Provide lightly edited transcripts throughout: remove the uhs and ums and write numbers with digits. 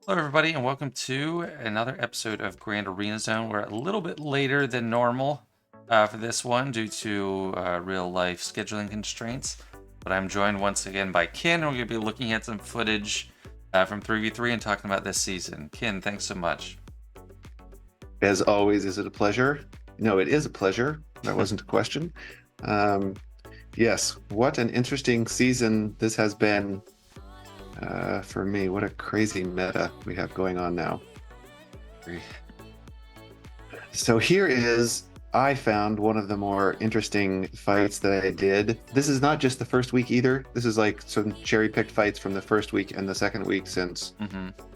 Hello, everybody, and welcome to another episode of Grand Arena Zone. We're a little bit later than normal for this one due to real life scheduling constraints. But I'm joined once again by Ken, and we're going to be looking at some footage from 3v3 and talking about this season. Ken, thanks so much. As always, is it a pleasure? No, it is a pleasure. That wasn't a question. Um, yes, what an interesting season this has been for me. What a crazy meta we have going on now. So I found one of the more interesting fights that I did. This is not just the first week either. This is like some cherry-picked fights from the first week and the second week since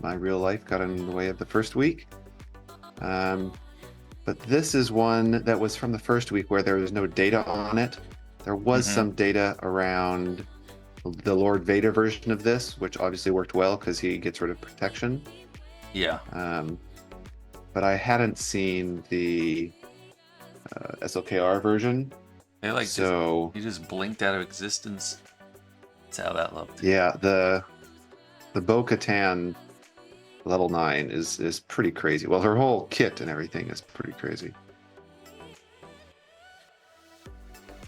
my real life got in the way of the first week. But this is one that was from the first week where there was no data on it. There was some data around the Lord Vader version of this, which obviously worked well because he gets rid of protection. Yeah. But I hadn't seen the SLKR version. He just blinked out of existence. That's how that looked. Yeah, the Bo-Katan level 9 is pretty crazy. Well, her whole kit and everything is pretty crazy.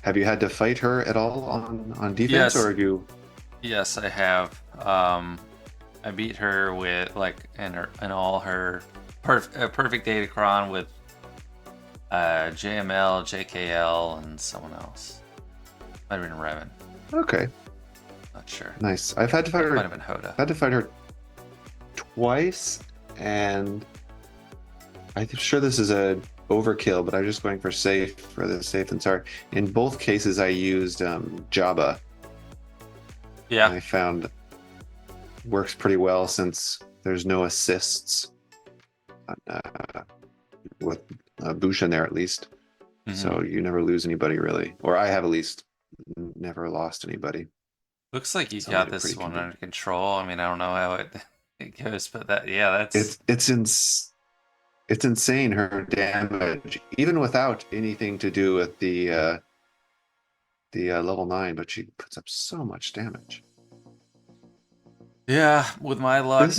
Have you had to fight her at all on defense, Yes. or have you? Yes, I have. I beat her with and all her perfect Datacron with JML, JKL, and someone else. Might have been Revan. Okay. Not sure. Nice. I've had to fight her. Might have been Hoda. I've had to fight her twice, and I'm sure this is a overkill, but I'm just going for the safe and sorry. In both cases, I used Jabba. Yeah. I found works pretty well since there's no assists with Bushan there at least. So you never lose anybody really, or I have at least never lost anybody. Looks like you got this one under control. I mean, I don't know how it goes, but that's it's insane her damage, even without anything to do with the level 9, but she puts up so much damage. Yeah, with my luck,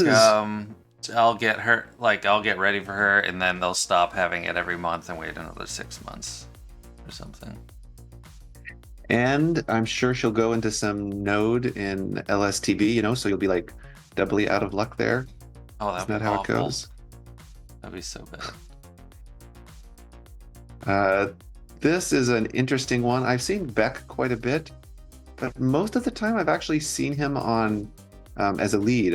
I'll get ready for her, and then they'll stop having it every month and wait another 6 months or something. And I'm sure she'll go into some node in LSTB, so you'll be like doubly out of luck there. Oh, isn't that how it goes? That'd be so bad. This is an interesting one. I've seen Beck quite a bit, but most of the time I've actually seen him on as a lead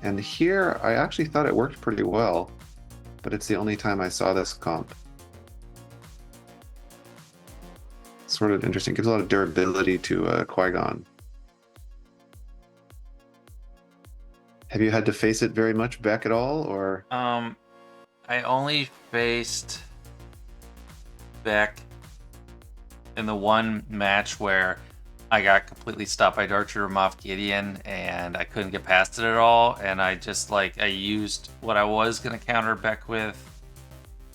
and here I actually thought it worked pretty well, but it's the only time I saw this comp. Sort of interesting. Gives a lot of durability to Qui-Gon. Have you had to face it very much, Beck, at all, or? I only faced Beck in the one match where I got completely stopped by Dark Trooper Moff Gideon, and I couldn't get past it at all. And I just I used what I was gonna counter Beck with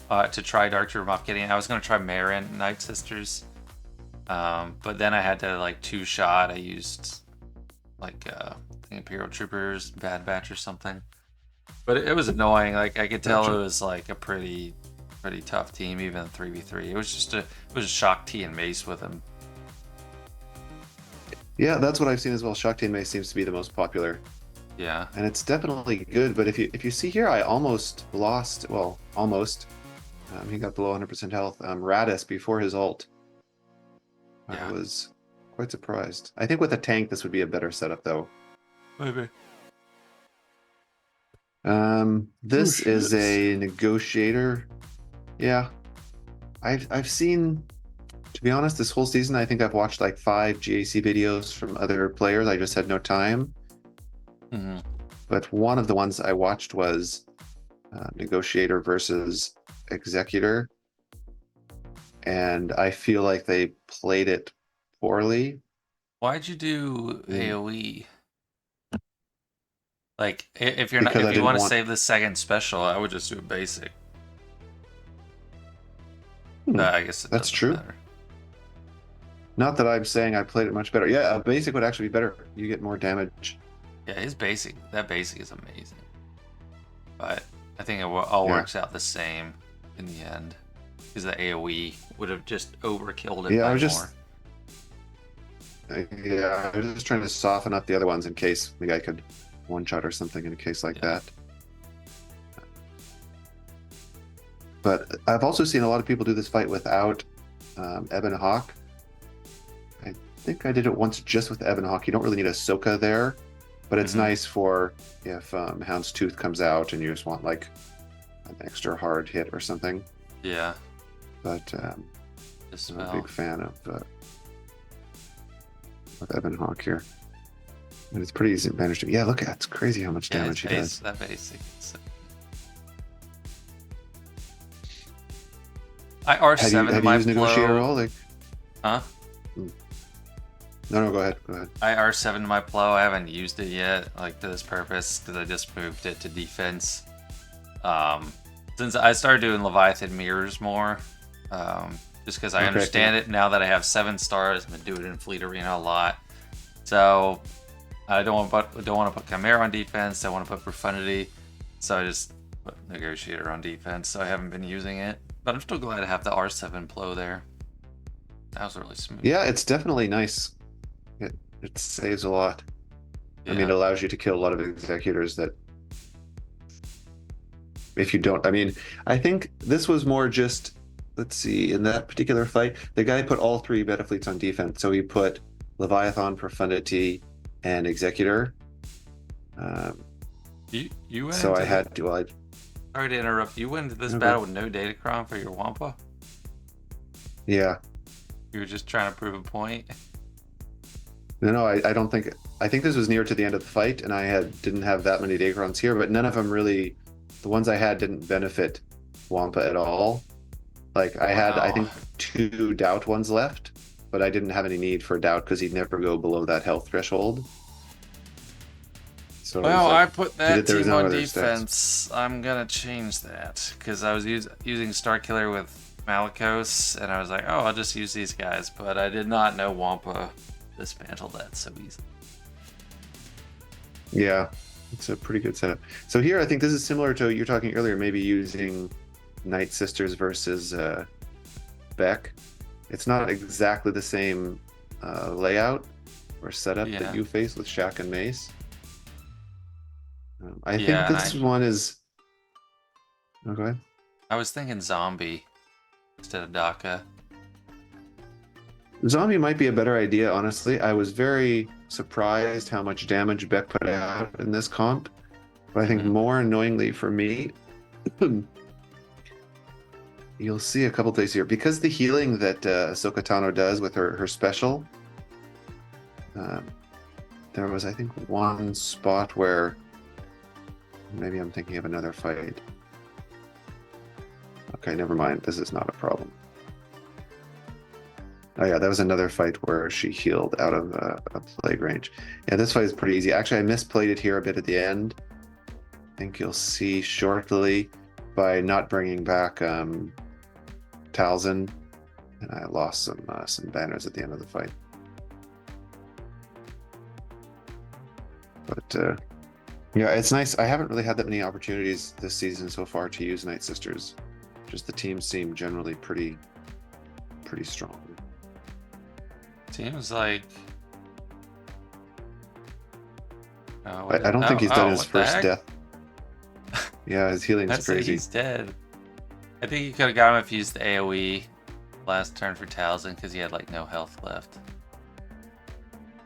to try Dark Trooper Moff Gideon. I was gonna try Marin Night Sisters, but then I had to two-shot. I used Imperial Troopers, Bad Batch or something. But it was annoying. I could tell it was a pretty tough team, even 3v3. It was a Shock T and Mace with him. Yeah, that's what I've seen as well. Shock T and Mace seems to be the most popular. Yeah. And it's definitely good, but if you see here, I almost lost, well, almost. He got below 100% health. Radis before his ult. Yeah. I was quite surprised. I think with a tank, this would be a better setup, though. Maybe. This is a negotiator. Yeah. I've seen, to be honest, this whole season, I think I've watched 5 GAC videos from other players. I just had no time. But one of the ones I watched was Negotiator versus Executor. And I feel like they played it poorly. Why'd you do AoE? If you want to save the second special, I would just do a basic. I guess that's true. Matter. Not that I'm saying I played it much better. Yeah, a basic would actually be better. You get more damage. Yeah, that basic is amazing. But I think it all Yeah. works out the same in the end. Because the AoE would have just overkilled it Yeah, by I was more. yeah, I was just trying to soften up the other ones in case the guy could one shot or something in a case like Yeah. that. But I've also seen a lot of people do this fight without Ebon Hawk. I think I did it once just with Ebon Hawk. You don't really need a Ahsoka there, but it's nice for if Houndstooth comes out and you just want like an extra hard hit or something. Yeah. But Just I'm a big fan of Ebon Hawk here. And it's pretty easy to manage to. Yeah, look at it. It's crazy how much damage he does. That basic. I R7 Have my you used Negotiator at Plo. all? Like, Huh? no, go ahead. Go ahead. I R7 my Plo. I haven't used it yet, like to this purpose, because I just moved it to defense. Since I started doing Leviathan mirrors more, just because I understand it now that I have 7 stars. I've been doing it in Fleet Arena a lot, so I don't want to put Chimera on defense. I want to put Profundity, so I just put Negotiator on defense. So I haven't been using it, but I'm still glad to have the R7 Plo there. That was really smooth. Yeah, it's definitely nice. It saves a lot. Yeah. I mean, it allows you to kill a lot of executors that if you don't. I mean, I think this was more just, let's see, in that particular fight, the guy put all 3 Metafleets on defense. So he put Leviathan, Profundity, and Executor. You went so I into had to. Well, sorry to interrupt. You went into this Okay. battle with no Datacron for your Wampa? yeah. You were just trying to prove a point? No, I don't think. I think this was near to the end of the fight, and I didn't have that many Dacrons here, but none of them really. The ones I had didn't benefit Wampa at all. Like I had, I think, 2 Doubt ones left, but I didn't have any need for Doubt because he'd never go below that health threshold. So Well, like, I put that there was team no on other defense. I'm gonna change that because I was using Starkiller with Malicos, and I was like, oh, I'll just use these guys. But I did not know Wampa dismantled that so easily. Yeah, it's a pretty good setup. So here, I think this is similar to you were talking earlier, maybe using Night Sisters versus Beck. It's not exactly the same layout or setup that you face with Shaq and Mace. I think this one is. Oh, go ahead. I was thinking Zombie instead of Daka. Zombie might be a better idea, honestly. I was very surprised how much damage Beck put out in this comp. But I think more annoyingly for me, you'll see a couple things here. Because the healing that Ahsoka Tano does with her special, there was, I think, one spot where maybe I'm thinking of another fight. Okay, never mind. This is not a problem. Oh yeah, that was another fight where she healed out of a plague range. Yeah, this fight is pretty easy. Actually, I misplayed it here a bit at the end. I think you'll see shortly by not bringing back Talzin, and I lost some banners at the end of the fight. But yeah, it's nice. I haven't really had that many opportunities this season so far to use Night Sisters. Just the teams seem generally pretty strong. Seems like. I don't think he's done his first death. Yeah, his healing's crazy. He's dead. I think you could have got him if you used the AoE last turn for Talzin because he had like no health left.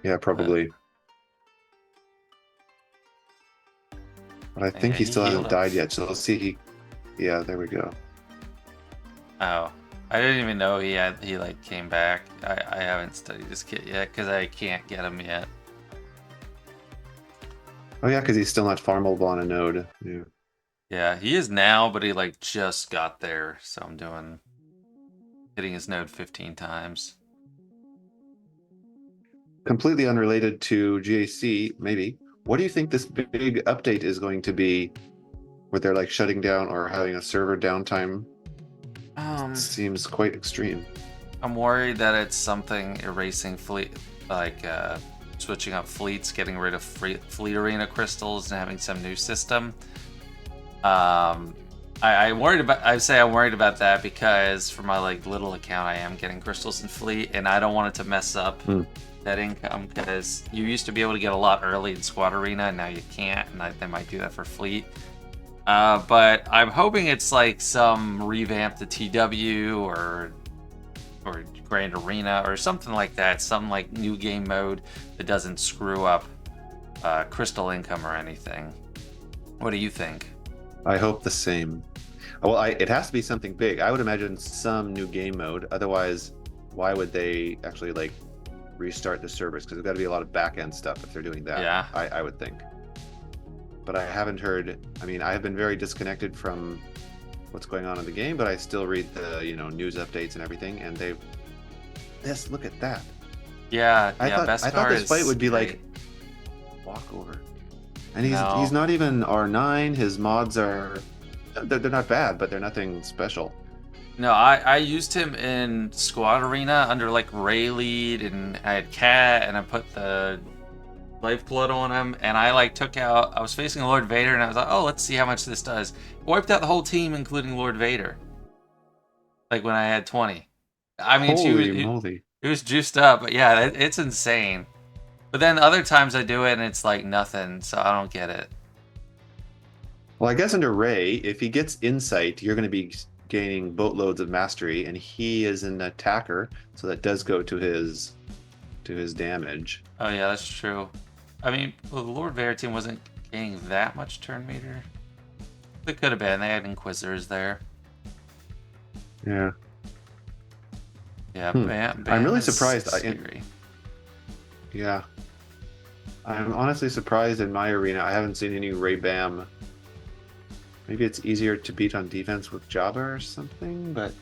Yeah, probably. But I think he still hasn't died yet, so let's see. Yeah, there we go. Oh, I didn't even know he like came back. I haven't studied this kit yet because I can't get him yet. Oh yeah, because he's still not farmable on a node. Yeah. Yeah, he is now, but he like just got there, so I'm hitting his node 15 times. Completely unrelated to GAC, maybe. What do you think this big update is going to be, where they're like shutting down or having a server downtime? Seems quite extreme. I'm worried that it's something erasing fleet, like switching up fleets, getting rid of fleet arena crystals, and having some new system. I'm worried about. I say I'm worried about that because for my like little account, I am getting crystals in fleet, and I don't want it to mess up that income because you used to be able to get a lot early in squad arena, and now you can't, and they might do that for fleet. But I'm hoping it's like some revamp to TW or Grand Arena or something like that, some like new game mode that doesn't screw up crystal income or anything. What do you think? I hope the same. Well, it has to be something big. I would imagine some new game mode. Otherwise, why would they actually like restart the servers? Because there's got to be a lot of back end stuff if they're doing that. Yeah. I would think. But I haven't heard. I mean, I have been very disconnected from what's going on in the game, but I still read the news updates and everything. And look at that. Yeah. I thought this fight would be great. like walk over. And he's not even R9. His mods are they're not bad, but they're nothing special. No, I used him in Squad Arena under like Ray lead, and I had Cat, and I put the Lifeblood on him, and I like took out. I was facing Lord Vader, and I was like, oh, let's see how much this does. Wiped out the whole team, including Lord Vader. Like when I had 20. I mean, Holy moly! It was juiced up, but yeah, it's insane. But then other times I do it, and it's like nothing, so I don't get it. Well, I guess under Ray, if he gets insight, you're going to be gaining boatloads of mastery, and he is an attacker, so that does go to his damage. Oh yeah, that's true. I mean, the Lord Vader team wasn't gaining that much turn meter. They could have been. They had Inquisitors there. Yeah. Yeah, Bam I'm really is surprised. scary. Yeah. I'm honestly surprised in my arena. I haven't seen any Ray Bam. Maybe it's easier to beat on defense with Jabba or something, but...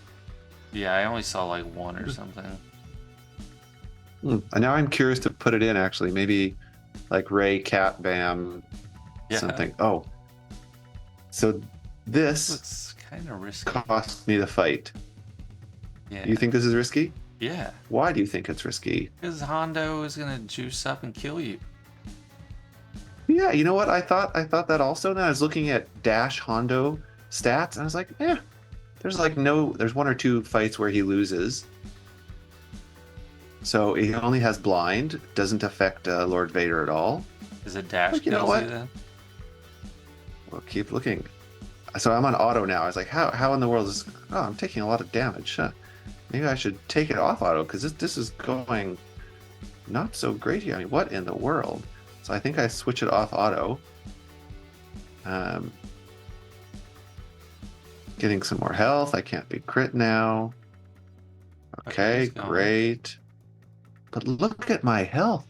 Yeah, I only saw like one or something. And now I'm curious to put it in, actually. Maybe like Ray, Cat, Bam, something. Oh. So this looks kind of risky. Cost me the fight. Yeah. You think this is risky? Yeah. Why do you think it's risky? Because Hondo is going to juice up and kill you. Yeah, you know what? I thought that also. And I was looking at Dash Hondo stats, and I was like, there's one or two fights where he loses. So he only has blind, doesn't affect Lord Vader at all. Is it Dash you know kills what? you then? We'll keep looking. So I'm on auto now. I was like, how in the world is... Oh, I'm taking a lot of damage. Huh. Maybe I should take it off auto, because this is going not so great here. I mean, what in the world? So I think I switch it off auto. Getting some more health. I can't be crit now. Okay, great. But look at my health.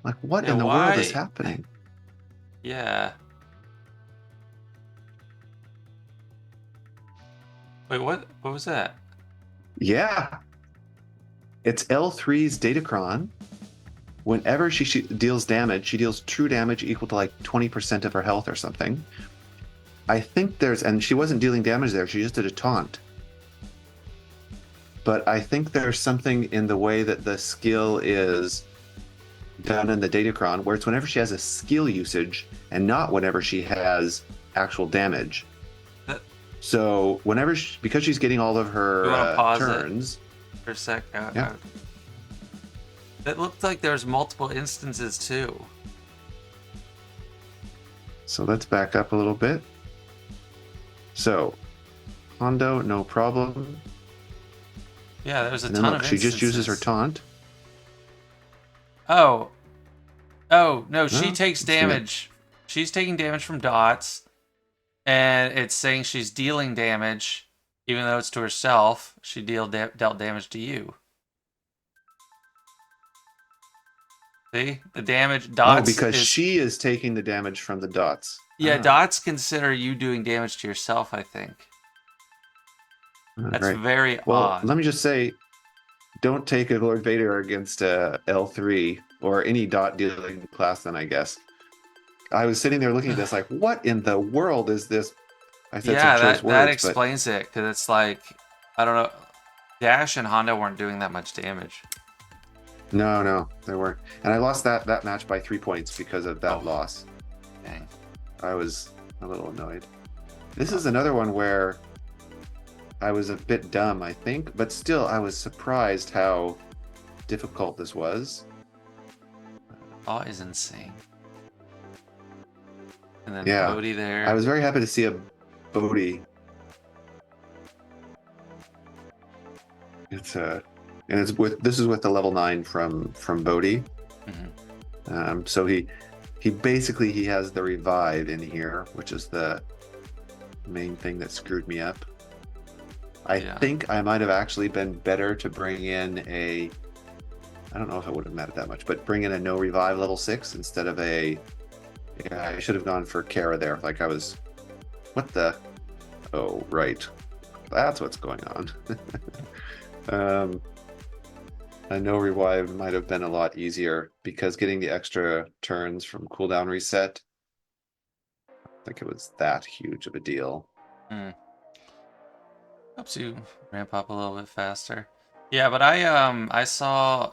Like, what in the world is happening? Yeah. Wait, what was that? Yeah. It's L3's Datacron. Whenever she deals damage, she deals true damage equal to like 20% of her health or something. I think and she wasn't dealing damage there, she just did a taunt. But I think there's something in the way that the skill is done in the Datacron, where it's whenever she has a skill usage and not whenever she has actual damage. So whenever because she's getting all of her turns. For a sec. Yeah. It looked like there's multiple instances too. So let's back up a little bit. So, Hondo, no problem. Yeah, there's a and ton then of she instances. just uses her taunt. Oh no, she takes damage. She's taking damage from dots, and it's saying she's dealing damage, even though it's to herself. She dealt damage to you. See? The damage dots. Oh, because she is taking the damage from the dots. Yeah, dots consider you doing damage to yourself, I think. That's very odd. Let me just say, don't take a Lord Vader against L3 or any dot dealing class then, I guess. I was sitting there looking at this like, what in the world is this? I said some choice words, that explains it, because it's like, I don't know, Dash and Hondo weren't doing that much damage. No, they weren't. And I lost that match by 3 points because of that Oh, loss. dang. I was a little annoyed. This Uh, is another one where I was a bit dumb, I think, but still I was surprised how difficult this was. Awe is insane. And then Yeah, Bodhi I there. was very happy to see a Bodhi. It's and it's with this is with the level 9 from Bodhi. Hmm. So he basically he has the revive in here, which is the main thing that screwed me up. I Yeah. think I might have actually been better to bring in a. I don't know if it would have mattered that much, but bring in a no revive level 6 instead of a. Yeah, I should have gone for Kara there. Like I was. What the? Oh, right. That's what's going on. um, a no revive might have been a lot easier because getting the extra turns from cooldown reset. I don't think it was that huge of a deal. Mm. Helps you ramp up a little bit faster. Yeah, but I saw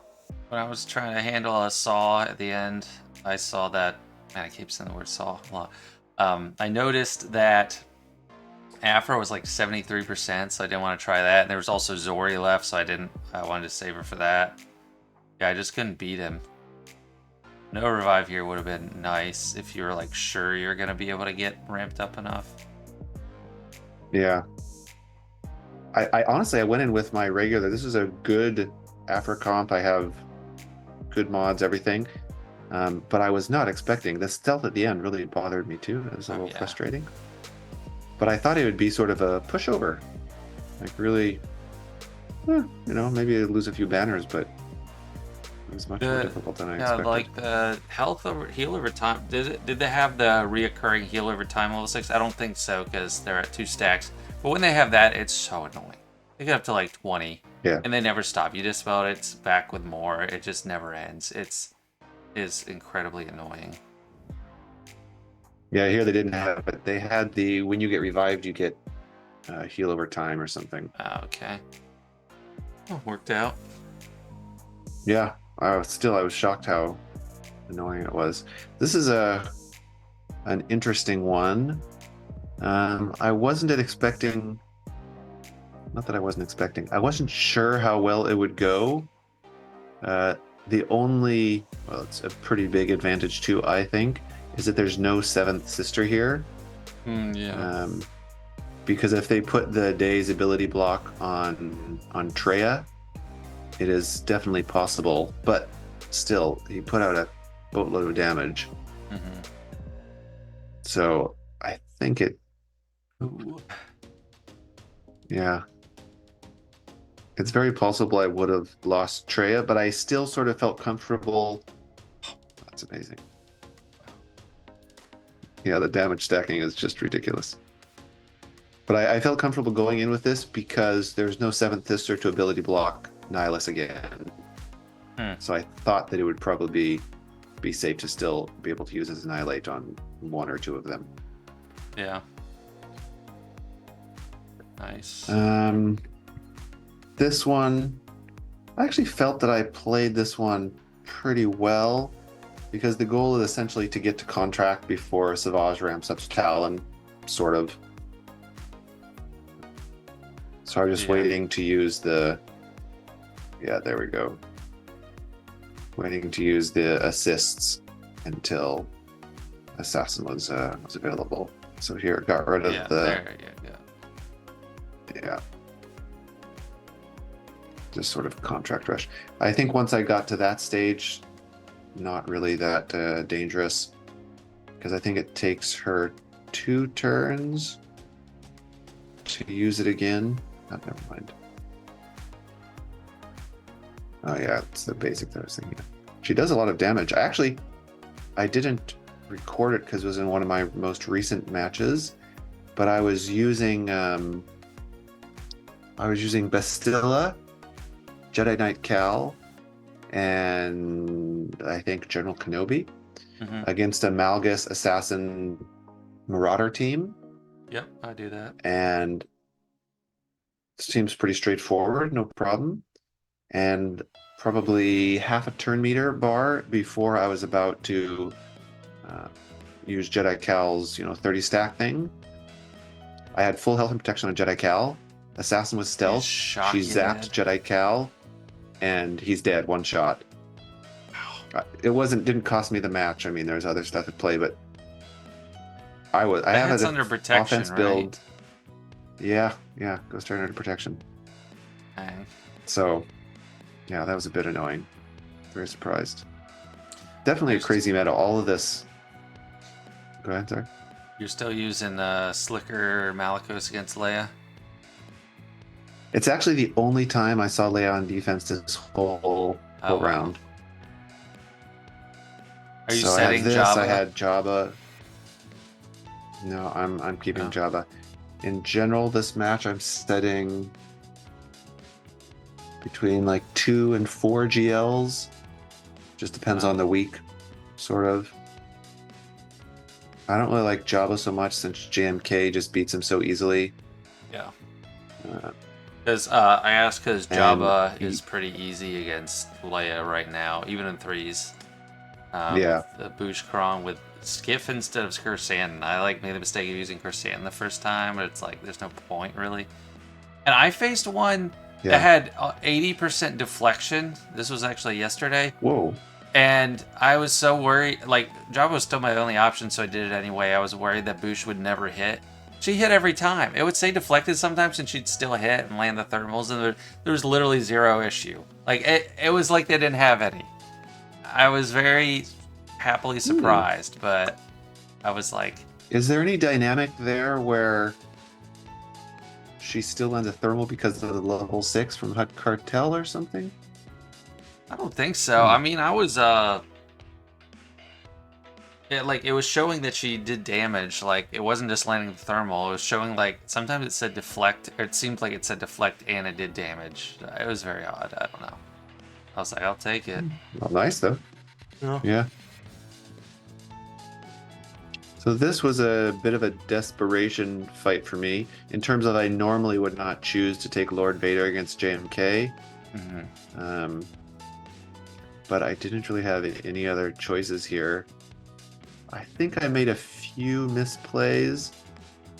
when I was trying to handle a saw at the end, I saw that man, I keep saying the word saw a lot. I noticed that Afro was like 73%, so I didn't want to try that. And there was also Zori left, so I wanted to save her for that. Yeah, I just couldn't beat him. No revive here would have been nice if you were like sure you're gonna be able to get ramped up enough. Yeah. I honestly I went in with my regular. This is a good Afro comp. I have good mods, everything. But I was not expecting the stealth at the end really bothered me too. It was a Oh little yeah. frustrating. But I thought it would be sort of a pushover. Like really, maybe I'd lose a few banners, but it was much more The difficult than I yeah, expected. like the heal over time. Did they have the reoccurring heal over time level 6? I don't think so because they're at 2 stacks. But when they have that, it's so annoying. They get up to like 20, Yeah. and they never stop. You just spell it, it's back with more. It just never ends. Is incredibly annoying. Yeah, here they didn't have it. They had the when you get revived, you get heal over time or something. Okay. Oh, worked out. Yeah, I was shocked how annoying it was. This is an interesting one. I wasn't expecting. Not that I wasn't expecting. I wasn't sure how well it would go. Uh, well, it's a pretty big advantage too, I think, is that there's no seventh sister here. Yeah. Um, because if they put the day's ability block on Treya, it is definitely possible. But still, he put out a boatload of damage. Hmm. So I think it, Ooh. yeah, it's very possible I would have lost Treya, but I still sort of felt comfortable. That's amazing. Yeah, the damage stacking is just ridiculous. But I felt comfortable going in with this because there's no seventh sister to ability block Nihilus again. Hmm. So I thought that it would probably be safe to still be able to use as Annihilate on one or two of them. Yeah. Nice. This one, I actually felt that I played this one pretty well because the goal is essentially to get to contract before Savage ramps up to Talon, sort of. So I'm just Yeah. waiting to use the. Yeah, there we go. Waiting to use the assists until Assassin was available. So here it got rid of Yeah. the. There you go. Yeah. Just sort of contract rush. I think once I got to that stage, not really that dangerous because I think it takes her 2 turns to use it again. Oh, never mind. Oh yeah, it's the basic that I was thinking of. She does a lot of damage. I didn't record it because it was in one of my most recent matches, but I was using Bastilla, Jedi Knight Cal, and I think General Kenobi Hmm. against a Malgus Assassin Marauder team. Yep, I do that. And it seems pretty straightforward, no problem. And probably half a turn meter bar before I was about to uh, use Jedi Cal's 30 stack thing. I had full health and protection on Jedi Cal. Assassin was You just stealth. shock She you zapped dead. Jedi Cal, and he's dead. One shot. It didn't cost me the match. I mean, there's other stuff at play, but I The have hit's an under protection, offense right? build. Yeah, Ghost Rider under protection. Dang. So, yeah, that was a bit annoying. Very surprised. Definitely a There's- crazy meta. All of this. Go ahead, sorry. You're still using Slicker Malicos against Leia? It's actually the only time I saw Leia on defense this whole Oh, wow. round. Are you So setting I had this. Jabba? I had Jabba. No, I'm keeping Oh. Jabba. In general, this match I'm setting between like 2 and 4 GLs. Just depends on the week, sort of. I don't really like Jabba so much since JMK just beats him so easily. Yeah. Uh, Because I asked because Jabba he- is pretty easy against Leia right now, even in threes. Yeah. The Boosh Krong with Skiff instead of Kursan. I made the mistake of using Kursan the first time, but it's like there's no point really. And I faced one Yeah. that had 80% deflection. This was actually yesterday. Whoa. And I was so worried. Like, Jabba was still my only option, so I did it anyway. I was worried that Boosh would never hit. She hit every time. It would say deflected sometimes, and she'd still hit and land the thermals, and there was literally zero issue. Like, it was like they didn't have any. I was very happily surprised, but I was like... Is there any dynamic there where she still lands a thermal because of the level 6 from Hut Cartel or something? I don't think so. I mean, I was it was showing that she did damage. Like, it wasn't just landing the thermal. It was showing like sometimes it said deflect, or it seemed like it said deflect and it did damage. It was very odd. I don't know. I was like, I'll take it. Well, nice though. Yeah. So this was a bit of a desperation fight for me in terms of I normally would not choose to take Lord Vader against JMK. Mm-hmm. But I didn't really have any other choices here. I think I made a few misplays,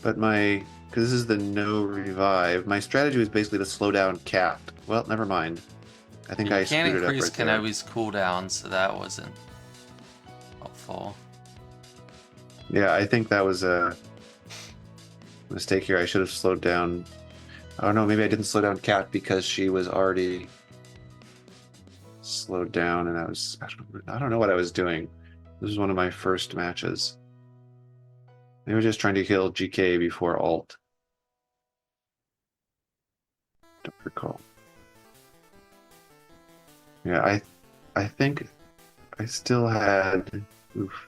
but because this is the no revive, my strategy was basically to slow down Cat. Well, never mind. I think I You can't screwed it up increase right there. Kenobi's cooldown, so that wasn't helpful. Yeah, I think that was a mistake here. I should have slowed down. I don't know, maybe I didn't slow down Cat because she was already slowed down and I don't know what I was doing. This was one of my first matches. Maybe I was just trying to kill GK before alt. Don't recall. Yeah, I think I still had oof.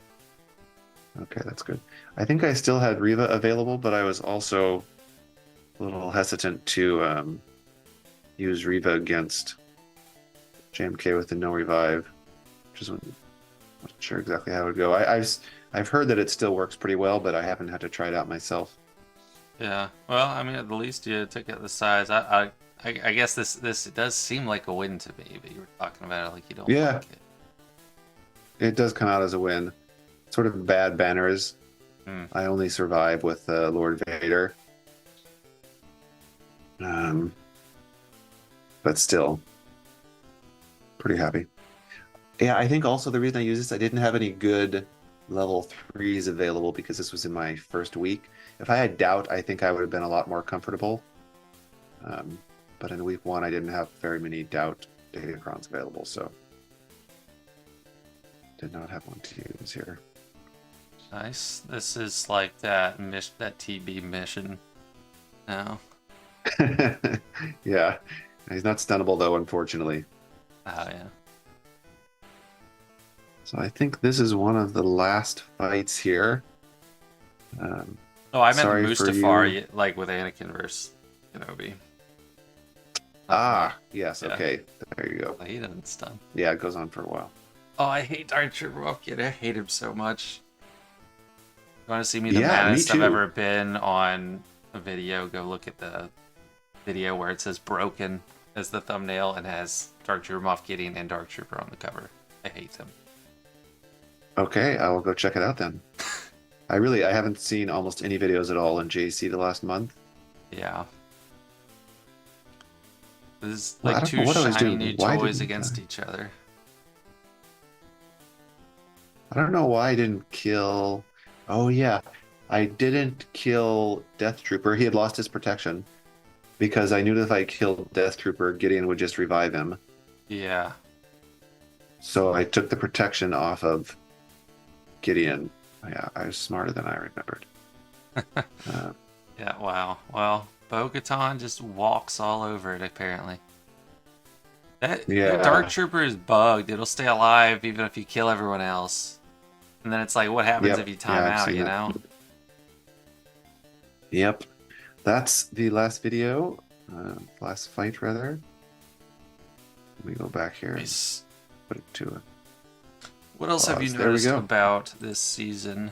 Okay, that's good. I think I still had Riva available, but I was also a little hesitant to use Riva against JMK with the no revive, which is not sure exactly how it would go. I've heard that it still works pretty well, but I haven't had to try it out myself. Yeah. Well, I mean, at the least you took out the size. I guess this does seem like a win to me, but you were talking about it like you don't Yeah. like it. It does come out as a win. Sort of bad banners. I only survive with Lord Vader. But still, pretty happy. Yeah, I think also the reason I use this, I didn't have any good level 3s available because this was in my first week. If I had doubt, I think I would have been a lot more comfortable. But in week 1, I didn't have very many doubt Datacrons available, so did not have one to use here. Nice. This is like that TB mission now. Yeah, he's not stunnable though, unfortunately. Oh yeah. So I think this is one of the last fights here. Oh, I meant sorry for Mustafar, you. like with Anakin versus Kenobi. Ah, yes, Yeah. okay. There you go. He doesn't stun. Yeah, it goes on for a while. Oh, I hate Darth Revokian. I hate him so much. You want to see me the Yeah, me maddest I've too. ever been on a video? Go look at the video where it says broken. as the thumbnail and has Dark Trooper Moff Gideon and Dark Trooper on the cover. I hate them. Okay, I will go check it out then. I haven't seen almost any videos at all in JC the last month. Yeah. This is Well, I like don't know two what I was shiny doing. new Why toys didn't against each other. I don't know why I didn't kill. Oh yeah, I didn't kill Death Trooper. He had lost his protection because I knew that if I killed Death Trooper, Gideon would just revive him. Yeah. So I took the protection off of Gideon. Yeah, I was smarter than I remembered. Yeah, wow. Well, Bo-Katan just walks all over it, apparently. That Yeah. Dark Trooper is bugged. It'll stay alive even if you kill everyone else. And then it's like, what happens Yep. if you time Yeah, I've out, seen you that. know? Yep. That's the last video. Last fight, rather. Let me go back here and Nice. put it to it. What else have you Pause. There we noticed go. about this season?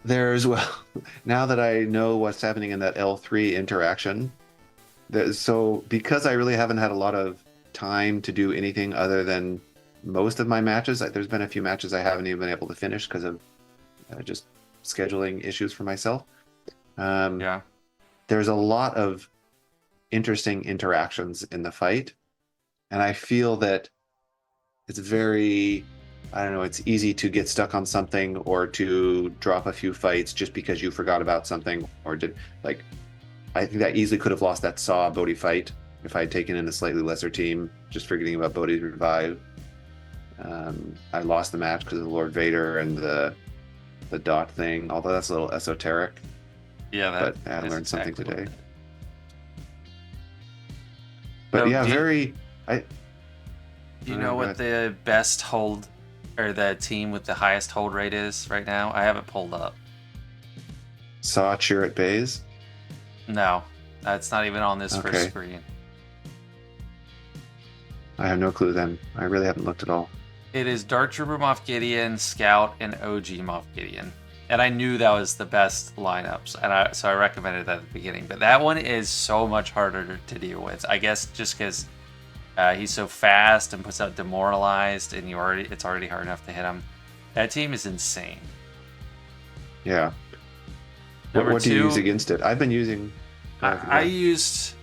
There's, well, now that I know what's happening in that L3 interaction, so because I really haven't had a lot of time to do anything other than most of my matches, there's been a few matches I haven't even been able to finish because of just scheduling issues for myself. Yeah. There's a lot of interesting interactions in the fight, and I feel that it's very, I don't know, it's easy to get stuck on something or to drop a few fights just because you forgot about something or did, like, I think that easily could have lost that Saw Bodhi fight if I had taken in a slightly lesser team, just forgetting about Bodhi's revive. I lost the match because of Lord Vader and the dot thing, although that's a little esoteric. Yeah, But that I is learned something exactly today. what But So yeah, do you- very. Do you Oh, know go what ahead. the best hold or the team with the highest hold rate is right now? I have it pulled up. Saw Chirrut Bays. No, that's not even on this first Okay. screen. I have no clue then. I really haven't looked at all. It is Dark Trooper Moff Gideon, Scout, and OG Moff Gideon. And I knew that was the best lineups, and so I recommended that at the beginning. But that one is so much harder to deal with. I guess just because he's so fast and puts out demoralized, and it's already hard enough to hit him. That team is insane. Yeah. Number What do you two- use against it? I've been using. I used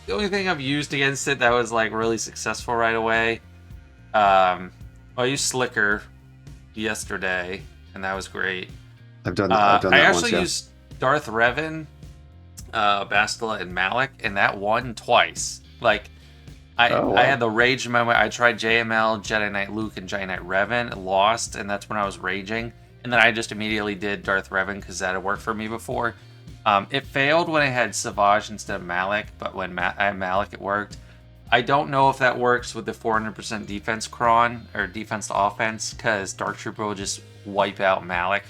the only thing I've used against it that was like really successful right away. I used Slicker yesterday, and that was great. I've done that I actually once, yeah. used Darth Revan, Bastila, and Malik, and that won twice. Like, Oh, wow. I had the rage moment. I tried JML, Jedi Knight Luke, and Jedi Knight Revan, lost, and that's when I was raging. And then I just immediately did Darth Revan because that had worked for me before. It failed when I had Savage instead of Malik, but when I had Malik, it worked. I don't know if that works with the 400% defense cron or defense to offense because Dark Trooper will just wipe out Malik.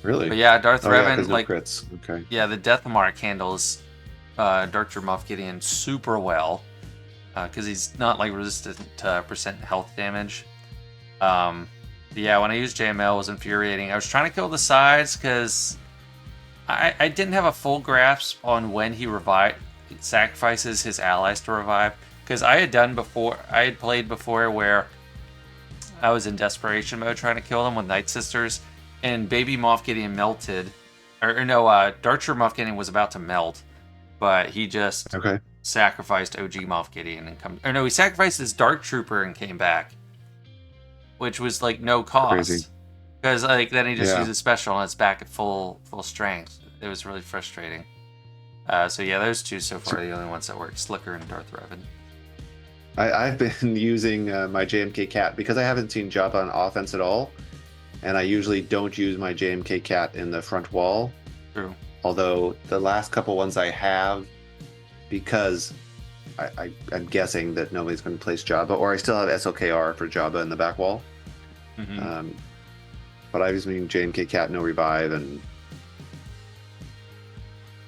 Really? But yeah, Darth Oh, yeah, Revan, 'cause no like, crits. Okay. yeah, the Death Mark handles Dark Trooper Moff Gideon super well because he's not like resistant to percent health damage. But yeah, when I used JML, it was infuriating. I was trying to kill the sides because I didn't have a full grasp on when he sacrifices his allies to revive. Because I had played before where I was in desperation mode trying to kill them with Night Sisters, and Baby Moff Gideon melted. Dark Trooper Moff Gideon was about to melt, but he just Okay. sacrificed OG Moff Gideon and he sacrificed his Dark Trooper and came back, which was like no cost. Crazy. Because like then he just Yeah. uses special and it's back at full strength. It was really frustrating. So yeah, those two so far are the only ones that work: Slicker and Darth Revan. I've been using my JMK Cat because I haven't seen Jabba on offense at all, and I usually don't use my JMK Cat in the front wall. True. Although the last couple ones I have, because I'm guessing that nobody's going to place Jabba, or I still have SLKR for Jabba in the back wall. Mm-hmm. But I was using JMK Cat, no revive, and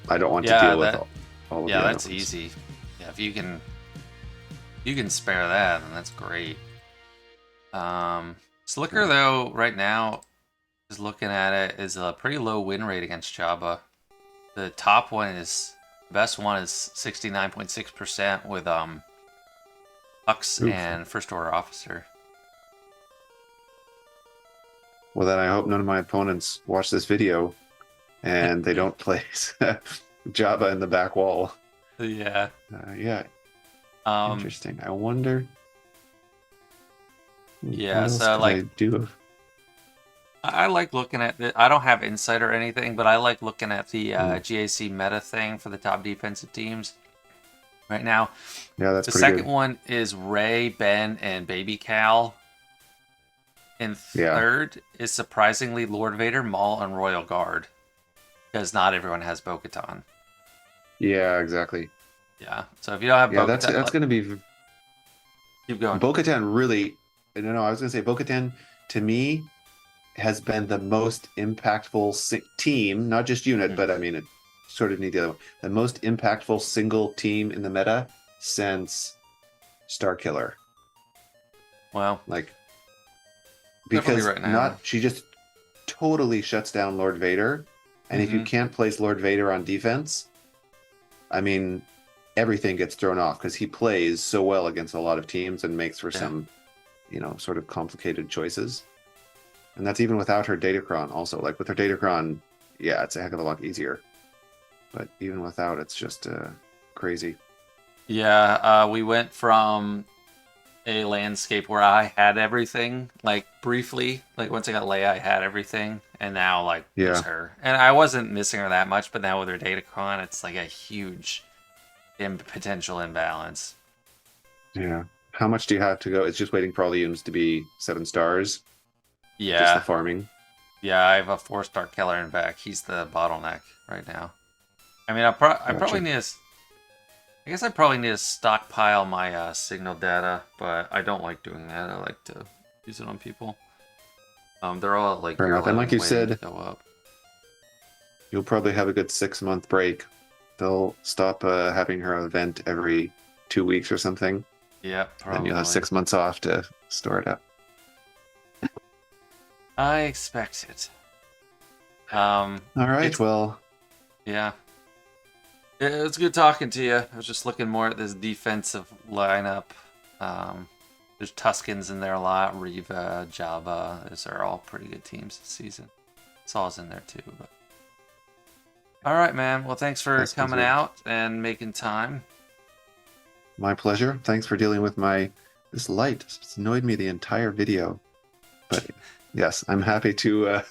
I don't want to Yeah, deal with all of Yeah, the that's other ones. easy. Yeah, if you can spare that, then that's great. Slicker though, right now, Just looking at it, is a pretty low win rate against Jabba. The top one is best one is 69.6% with Hux Oof. and First Order Officer. Well, then I hope none of my opponents watch this video and they don't place Jabba in the back wall. Yeah. Yeah, Um, interesting. I wonder. Yeah, What else so could like I do? I like looking at it. I don't have insight or anything, but I like looking at the Hmm. GAC meta thing for the top defensive teams right now. Yeah, that's The pretty second good. one is Ray, Ben, and Baby Cal. And Yeah, third is surprisingly Lord Vader, Maul, and Royal Guard. Because not everyone has Bo-Katan. yeah, exactly. Yeah. So if you don't have Yeah, that's Bo-Katan, going to be keep going. Bo-Katan really. No, I was going to say Bo-Katan to me has been the most impactful team, not just unit, Hmm. but I mean, it sort of need the other one. The most impactful single team in the meta since Star Killer. Well, Like, definitely because right now. not she just totally shuts down Lord Vader, and if you Hmm. can't place Lord Vader on defense, I mean, everything gets thrown off because he plays so well against a lot of teams and makes for Yeah. some, sort of complicated choices. And that's even without her Datacron also. Like with her Datacron, yeah, it's a heck of a lot easier. But even without, it's just crazy. Yeah, we went from a landscape where I had everything, like briefly, like once I got Leia, I had everything, and now like just Yeah, her. And I wasn't missing her that much, but now with her Datacron, it's like a huge potential imbalance. yeah. How much do you have to go? It's just waiting for all the units to be 7 stars. Just the Yeah, farming. yeah, I have a 4-star Keller in back. He's the bottleneck right now. I mean, I probably Gotcha. need to. I guess I probably need to stockpile my signal data, but I don't like doing that. I like to use it on people. They're all at like Fair year enough. And like 11 you waiting to said, go up. you'll probably have a good 6 month break. They'll stop having her event every 2 weeks or something. Yeah, Then you'll have probably. 6 months off to store it up. I expect it. All right. It's Well, yeah. It's good talking to you. I was just looking more at this defensive lineup. Um, there's Tuskens in there a lot, Reva, Jabba. Those are all pretty good teams this season. Saul's in there too. But all right, man. Well, thanks for that's coming good. out and making time. My pleasure. Thanks for dealing with this light. It's annoyed me the entire video. But yes, I'm happy to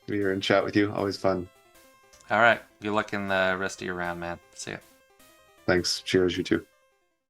be here and chat with you. Always fun. All right. Good luck in the rest of your round, man. See ya. Thanks. Cheers, you too.